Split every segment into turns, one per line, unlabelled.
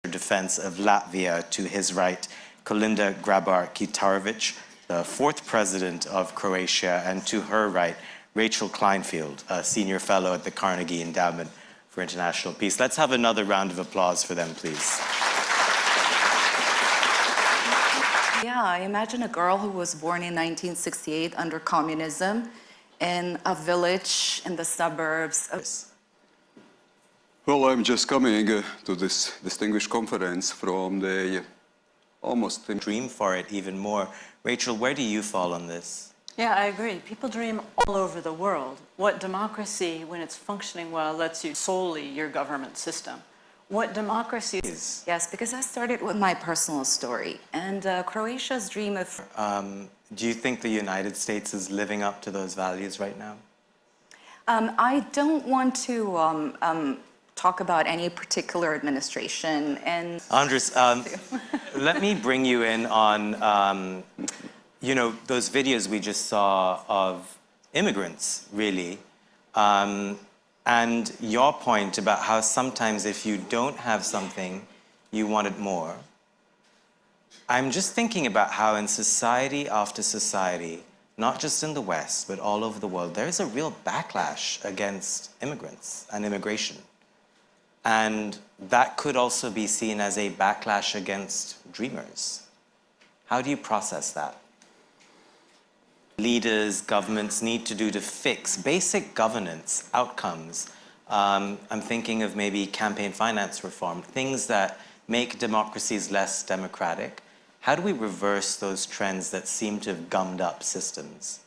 defense of Latvia, to his right, Kolinda Grabar-Kitarović, the fourth president of Croatia, and to her right, Rachel Kleinfeld, a senior fellow at the Carnegie Endowment for International Peace. Let's have another round of applause for them, please.
Yeah, I imagine a girl who was born in 1968 under communism in a village in the suburbs of...
Well, I'm just coming to this distinguished conference from the almost...
Dream for it even more. Rachel, where do you fall on this?
Yeah, I agree. People dream all over the world. What democracy, when it's functioning well, lets you solely your government system. What democracy is...
Yes, because I started with my personal story, and Croatia's dream of...
Do you think the United States is living up to those values right now?
I don't want to talk about any particular administration, and...
Andres, let me bring you in on, you know, those videos we just saw of immigrants, really. And your point about how sometimes if you don't have something, you want it more. I'm just thinking about how in society after society, not just in the West, but all over the world, there is a real backlash against immigrants and immigration. And that could also be seen as a backlash against dreamers. How do you process that? Leaders, governments need to do to fix basic governance outcomes. I'm thinking of maybe campaign finance reform, things that make democracies less democratic. How do we reverse those trends that seem to have gummed up systems?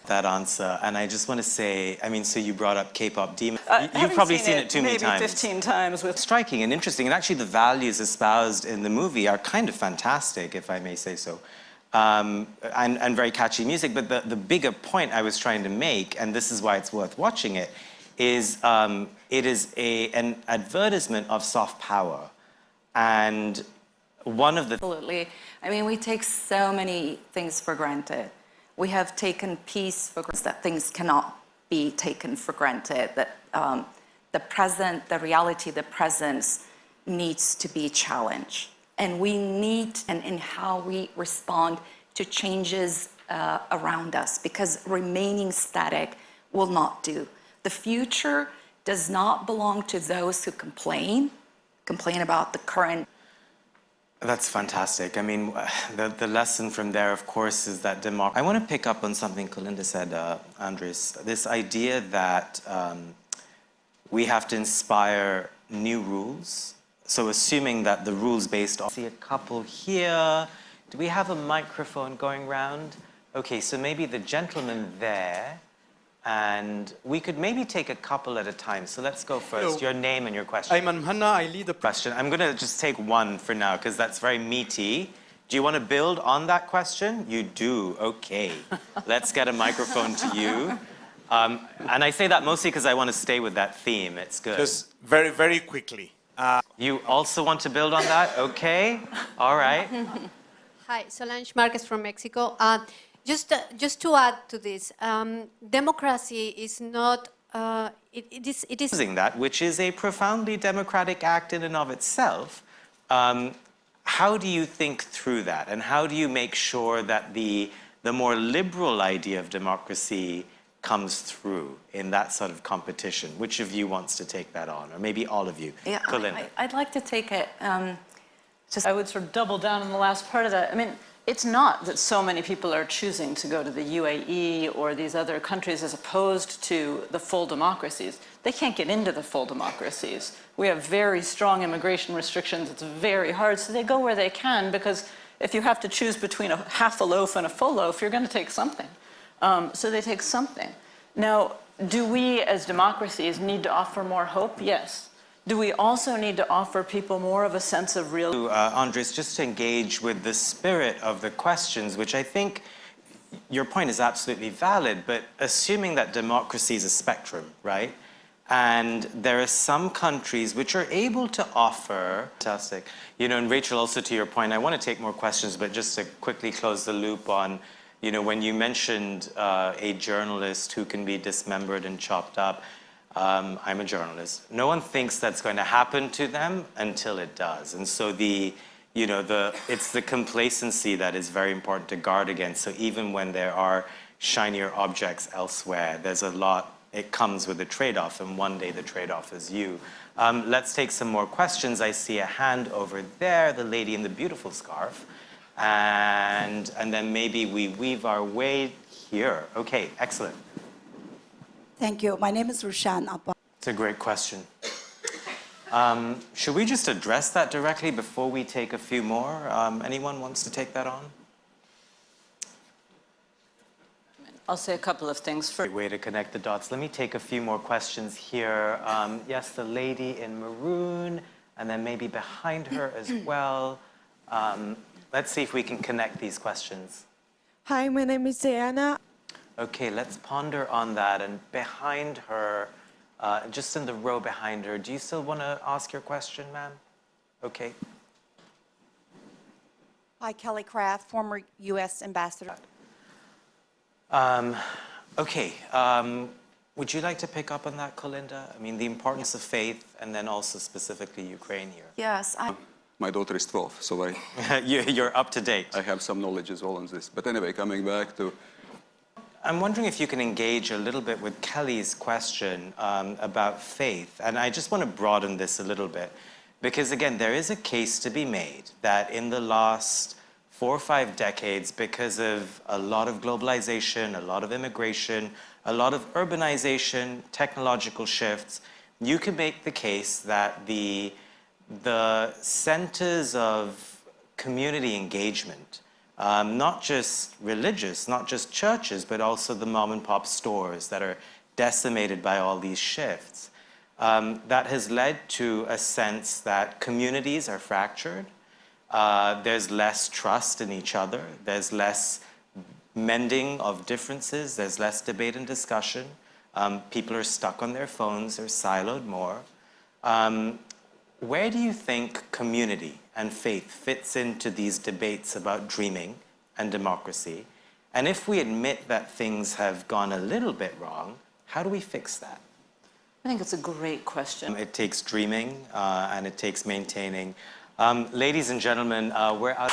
That answer, and I just want to say, I mean, so you brought up K-pop demon. You've probably seen it too many times.
Maybe 15 times. With
striking and interesting, and actually the values espoused in the movie are kind of fantastic, if I may say so. And very catchy music, but the bigger point I was trying to make, and this is why it's worth watching it, is it is an advertisement of soft power. And one of the...
Absolutely. I mean, we take so many things for granted. We have taken peace for granted, that things cannot be taken for granted, that the present, the reality, the presence needs to be challenged. And we need, and in how we respond to changes around us, because remaining static will not do. The future does not belong to those who complain about the current.
That's fantastic. I mean, the lesson from there, of course, is that I want to pick up on something Kolinda said, Andres, this idea that we have to inspire new rules. So assuming that the rules based on... See a couple here. Do we have a microphone going round? Okay, so maybe the gentleman there, and we could maybe take a couple at a time. So let's go first.
Hello.
Your name and your question.
I'm Hanna, I lead the
question. I'm going to just take one for now, because that's very meaty. Do you want to build on that question? You do. Okay. Let's get a microphone to you. And I say that mostly because I want to stay with that theme. It's good.
Just very, very quickly.
You also want to build on that? Okay. All right.
Hi, Solange Marquez from Mexico. Just to add to this, democracy is not, it is...
Using that, which is a profoundly democratic act in and of itself, how do you think through that? And how do you make sure that the more liberal idea of democracy comes through in that sort of competition? Which of you wants to take that on? Or maybe all of you?
Yeah, I'd like to take it.
I would sort of double down on the last part of that. I mean, it's not that so many people are choosing to go to the UAE or these other countries as opposed to the full democracies. They can't get into the full democracies. We have very strong immigration restrictions. It's very hard. So they go where they can, because if you have to choose between half a loaf and a full loaf, you're going to take something. So they take something. Now, do we as democracies need to offer more hope? Yes. Do we also need to offer people more of a sense of real...
Andres, just to engage with the spirit of the questions, which I think your point is absolutely valid, but assuming that democracy is a spectrum, right? And there are some countries which are able to offer... Fantastic. You know, and Rachel, also to your point, I want to take more questions, but just to quickly close the loop on, you know, when you mentioned a journalist who can be dismembered and chopped up, I'm a journalist. No one thinks that's going to happen to them until it does. And so it's the complacency that is very important to guard against. So even when there are shinier objects elsewhere, there's a lot, it comes with a trade-off, and one day the trade-off is you. Let's take some more questions. I see a hand over there, the lady in the beautiful scarf. And then maybe we weave our way here. Okay, excellent.
Thank you. My name is Rushan Abba.
It's a great question. Should we just address that directly before we take a few more? Anyone wants to take that on?
I'll say a couple of things.
Great way to connect the dots. Let me take a few more questions here. Yes, the lady in maroon, and then maybe behind her as well. Let's see if we can connect these questions.
Hi, my name is Diana.
Okay, let's ponder on that. And behind her, just in the row behind her, do you still want to ask your question, ma'am? Okay.
Hi, Kelly Craft, former U.S. ambassador.
Okay, would you like to pick up on that, Kolinda? I mean, the importance of faith, and then also specifically Ukraine here.
Yes,
My daughter is 12, so
You're up to date.
I have some knowledge as well on this. But anyway, coming back to...
I'm wondering if you can engage a little bit with Kelly's question about faith. And I just want to broaden this a little bit. Because again, there is a case to be made that in the last 4 or 5 decades, because of a lot of globalization, a lot of immigration, a lot of urbanization, technological shifts, you can make the case that the centers of community engagement, not just religious, not just churches, but also the mom and pop stores that are decimated by all these shifts, that has led to a sense that communities are fractured. There's less trust in each other. There's less mending of differences. There's less debate and discussion. People are stuck on their phones. They're siloed more. Where do you think community and faith fits into these debates about dreaming and democracy? And if we admit that things have gone a little bit wrong, how do we fix that?
I think it's a great question.
It takes dreaming and it takes maintaining. Ladies and gentlemen, we're out.